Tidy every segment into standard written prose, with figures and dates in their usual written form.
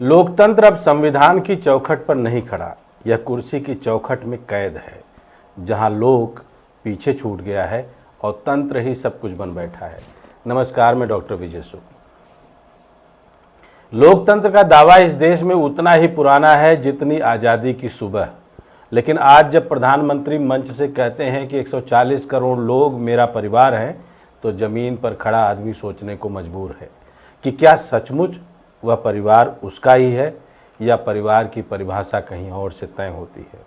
लोकतंत्र अब संविधान की चौखट पर नहीं खड़ा, यह कुर्सी की चौखट में कैद है, जहां लोक पीछे छूट गया है और तंत्र ही सब कुछ बन बैठा है। नमस्कार, मैं डॉक्टर विजय सुख। लोकतंत्र का दावा इस देश में उतना ही पुराना है जितनी आज़ादी की सुबह। लेकिन आज जब प्रधानमंत्री मंच से कहते हैं कि 140 करोड़ लोग मेरा परिवार हैं, तो जमीन पर खड़ा आदमी सोचने को मजबूर है कि क्या सचमुच वह परिवार उसका ही है या परिवार की परिभाषा कहीं और से तय होती है।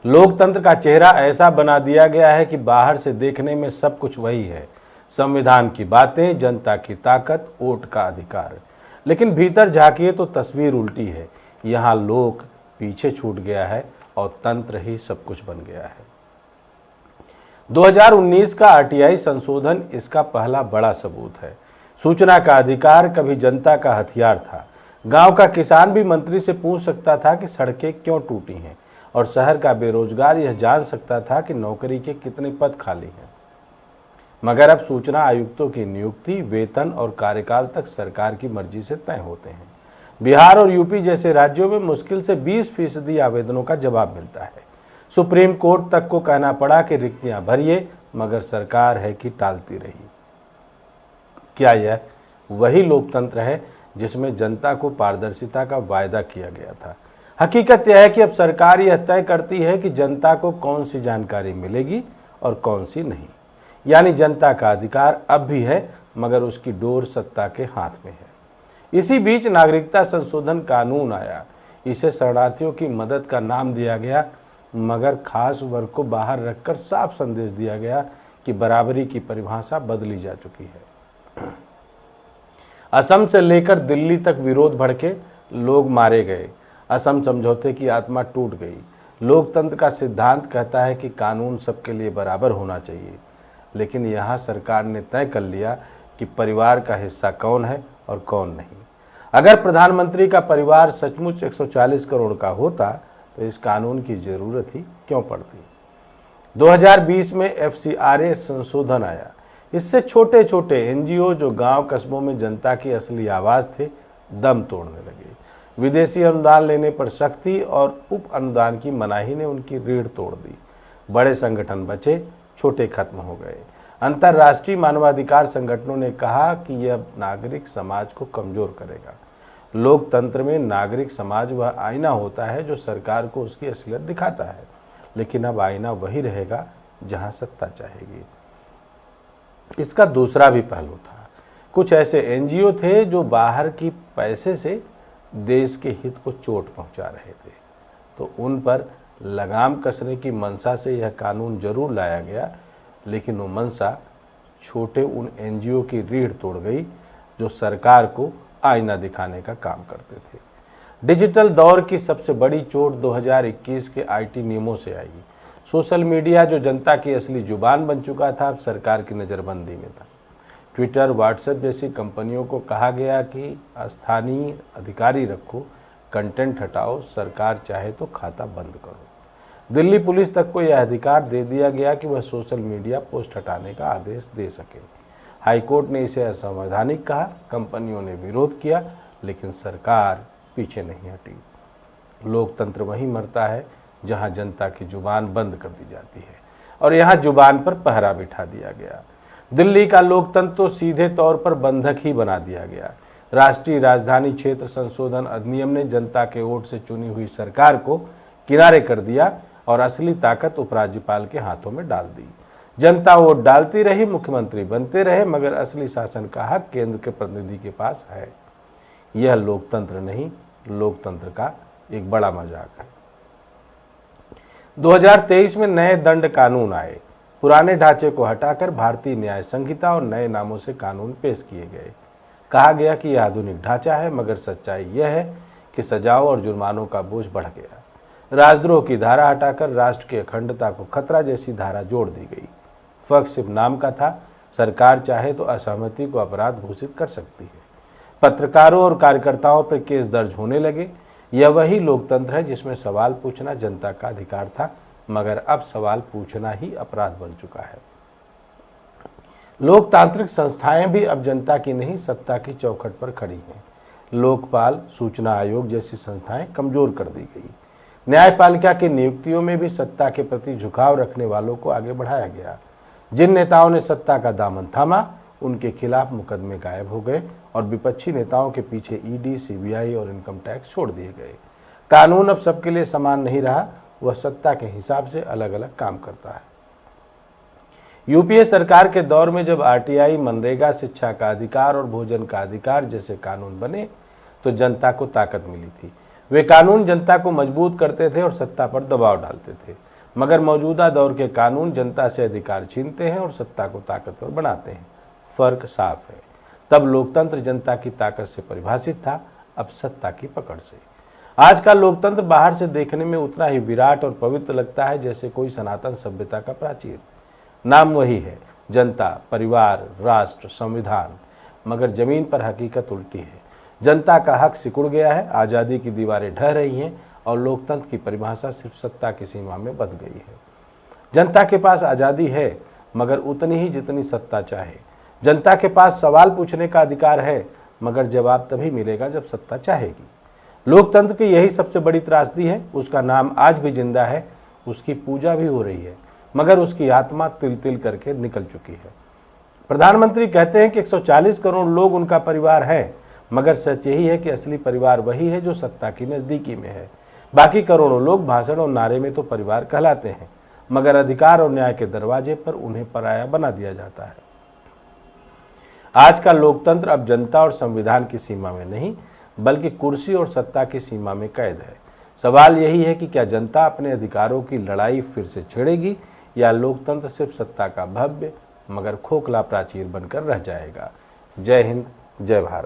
लोकतंत्र का चेहरा ऐसा बना दिया गया है कि बाहर से देखने में सब कुछ वही है, संविधान की बातें, जनता की ताकत, वोट का अधिकार। लेकिन भीतर झांकिए तो तस्वीर उल्टी है। यहाँ लोक पीछे छूट गया है और तंत्र ही सब कुछ बन गया है। 2019 का आरटीआई संशोधन इसका पहला बड़ा सबूत है। सूचना का अधिकार कभी जनता का हथियार था। गांव का किसान भी मंत्री से पूछ सकता था कि सड़कें क्यों टूटी हैं, और शहर का बेरोजगार यह जान सकता था कि नौकरी के कितने पद खाली हैं। मगर अब सूचना आयुक्तों की नियुक्ति, वेतन और कार्यकाल तक सरकार की मर्जी से तय होते हैं। बिहार और यूपी जैसे राज्यों में मुश्किल से 20% आवेदनों का जवाब मिलता है। सुप्रीम कोर्ट तक को कहना पड़ा कि रिक्तियां भरिए, मगर सरकार है कि टालती रही। क्या यह वही लोकतंत्र है जिसमें जनता को पारदर्शिता का वायदा किया गया था? हकीकत यह है कि अब सरकार यह तय करती है कि जनता को कौन सी जानकारी मिलेगी और कौन सी नहीं। यानी जनता का अधिकार अब भी है, मगर उसकी डोर सत्ता के हाथ में है। इसी बीच नागरिकता संशोधन कानून आया। इसे शरणार्थियों की मदद का नाम दिया गया, मगर खास वर्ग को बाहर रखकर साफ संदेश दिया गया कि बराबरी की परिभाषा बदली जा चुकी है। असम से लेकर दिल्ली तक विरोध भड़के, लोग मारे गए, असम समझौते की आत्मा टूट गई। लोकतंत्र का सिद्धांत कहता है कि कानून सबके लिए बराबर होना चाहिए, लेकिन यहाँ सरकार ने तय कर लिया कि परिवार का हिस्सा कौन है और कौन नहीं। अगर प्रधानमंत्री का परिवार सचमुच 140 करोड़ का होता तो इस कानून की जरूरत ही क्यों पड़ती। 2020 में FCRA संशोधन आया। इससे छोटे छोटे एनजीओ जो गांव कस्बों में जनता की असली आवाज़ थे, दम तोड़ने लगे। विदेशी अनुदान लेने पर सख्ती और उप अनुदान की मनाही ने उनकी रीढ़ तोड़ दी। बड़े संगठन बचे, छोटे खत्म हो गए। अंतर्राष्ट्रीय मानवाधिकार संगठनों ने कहा कि यह नागरिक समाज को कमजोर करेगा। लोकतंत्र में नागरिक समाज वह आईना होता है जो सरकार को उसकी असलियत दिखाता है, लेकिन अब आईना वही रहेगा जहां सत्ता चाहेगी। इसका दूसरा भी पहलू था। कुछ ऐसे एनजीओ थे जो बाहर की पैसे से देश के हित को चोट पहुंचा रहे थे, तो उन पर लगाम कसने की मंशा से यह कानून जरूर लाया गया, लेकिन वो मंशा छोटे उन एनजीओ की रीढ़ तोड़ गई जो सरकार को आईना दिखाने का काम करते थे। डिजिटल दौर की सबसे बड़ी चोट 2021 के आईटी नियमों से आई। सोशल मीडिया जो जनता की असली जुबान बन चुका था, अब सरकार की नज़रबंदी में था। ट्विटर, व्हाट्सएप जैसी कंपनियों को कहा गया कि स्थानीय अधिकारी रखो, कंटेंट हटाओ, सरकार चाहे तो खाता बंद करो। दिल्ली पुलिस तक को यह अधिकार दे दिया गया कि वह सोशल मीडिया पोस्ट हटाने का आदेश दे सके। हाईकोर्ट ने इसे असंवैधानिक कहा, कंपनियों ने विरोध किया, लेकिन सरकार पीछे नहीं हटी। लोकतंत्र वहीं मरता है जहां जनता की जुबान बंद कर दी जाती है, और यहाँ जुबान पर पहरा बिठा दिया गया। दिल्ली का लोकतंत्र तो सीधे तौर पर बंधक ही बना दिया गया। राष्ट्रीय राजधानी क्षेत्र संशोधन अधिनियम ने जनता के वोट से चुनी हुई सरकार को किनारे कर दिया और असली ताकत उपराज्यपाल के हाथों में डाल दी। जनता वोट डालती रही, मुख्यमंत्री बनते रहे, मगर असली शासन का हक केंद्र के प्रतिनिधि के पास है। यह लोकतंत्र नहीं, लोकतंत्र का एक बड़ा मजाक है। 2023 में नए दंड कानून आए। पुराने ढांचे को हटाकर भारतीय न्याय संहिता और नए नामों से कानून पेश किए गए। कहा गया कि यह आधुनिक ढांचा है, मगर सच्चाई यह है कि सजाओं और जुर्मानों का बोझ बढ़ गया। राजद्रोह की धारा हटाकर राष्ट्र की अखंडता को खतरा जैसी धारा जोड़ दी गई। फर्क सिर्फ नाम का था। सरकार चाहे तो असहमति को अपराध घोषित कर सकती है। पत्रकारों और कार्यकर्ताओं पर केस दर्ज होने लगे। यह वही लोकतंत्र है जिसमें सवाल पूछना जनता का अधिकार था, मगर अब सवाल पूछना ही अपराध बन चुका है। लोकतांत्रिक संस्थाएं भी अब जनता की नहीं, सत्ता की चौखट पर खड़ी हैं। लोकपाल, सूचना आयोग जैसी संस्थाएं कमजोर कर दी गई। न्यायपालिका की नियुक्तियों में भी सत्ता के प्रति झुकाव रखने वालों को आगे बढ़ाया गया। जिन नेताओं ने सत्ता का दामन थामा, उनके खिलाफ मुकदमे गायब हो गए और विपक्षी नेताओं के पीछे ईडी, सीबीआई और इनकम टैक्स छोड़ दिए गए। कानून अब सबके लिए समान नहीं रहा, वह सत्ता के हिसाब से अलग अलग काम करता है। यूपीए सरकार के दौर में जब आरटीआई, मनरेगा, शिक्षा का अधिकार और भोजन का अधिकार जैसे कानून बने तो जनता को ताकत मिली थी। वे कानून जनता को मजबूत करते थे और सत्ता पर दबाव डालते थे। मगर मौजूदा दौर के कानून जनता से अधिकार छीनते हैं और सत्ता को ताकतवर बनाते हैं। फर्क साफ है। तब लोकतंत्र जनता की ताकत से परिभाषित था, अब सत्ता की पकड़ से। आज का लोकतंत्र बाहर से देखने में उतना ही विराट और पवित्र लगता है जैसे कोई सनातन सभ्यता का प्राचीर। नाम वही है, जनता, परिवार, राष्ट्र, संविधान, मगर जमीन पर हकीकत उल्टी है। जनता का हक सिकुड़ गया है, आज़ादी की दीवारें ढह रही हैं और लोकतंत्र की परिभाषा सिर्फ सत्ता की सीमा में बंध गई है। जनता के पास आज़ादी है, मगर उतनी ही जितनी सत्ता चाहे। जनता के पास सवाल पूछने का अधिकार है, मगर जवाब तभी मिलेगा जब सत्ता चाहेगी। लोकतंत्र की यही सबसे बड़ी त्रासदी है। उसका नाम आज भी जिंदा है, उसकी पूजा भी हो रही है, मगर उसकी आत्मा तिल तिल करके निकल चुकी है। प्रधानमंत्री कहते हैं कि 140 करोड़ लोग उनका परिवार है, मगर सच यही है कि असली परिवार वही है जो सत्ता की नज़दीकी में है। बाकी करोड़ों लोग भाषण और नारे में तो परिवार कहलाते हैं, मगर अधिकार और न्याय के दरवाजे पर उन्हें पराया बना दिया जाता है। आज का लोकतंत्र अब जनता और संविधान की सीमा में नहीं, बल्कि कुर्सी और सत्ता की सीमा में कैद है। सवाल यही है कि क्या जनता अपने अधिकारों की लड़ाई फिर से छेड़ेगी या लोकतंत्र सिर्फ सत्ता का भव्य मगर खोखला प्राचीर बनकर रह जाएगा। जय हिंद, जय भारत।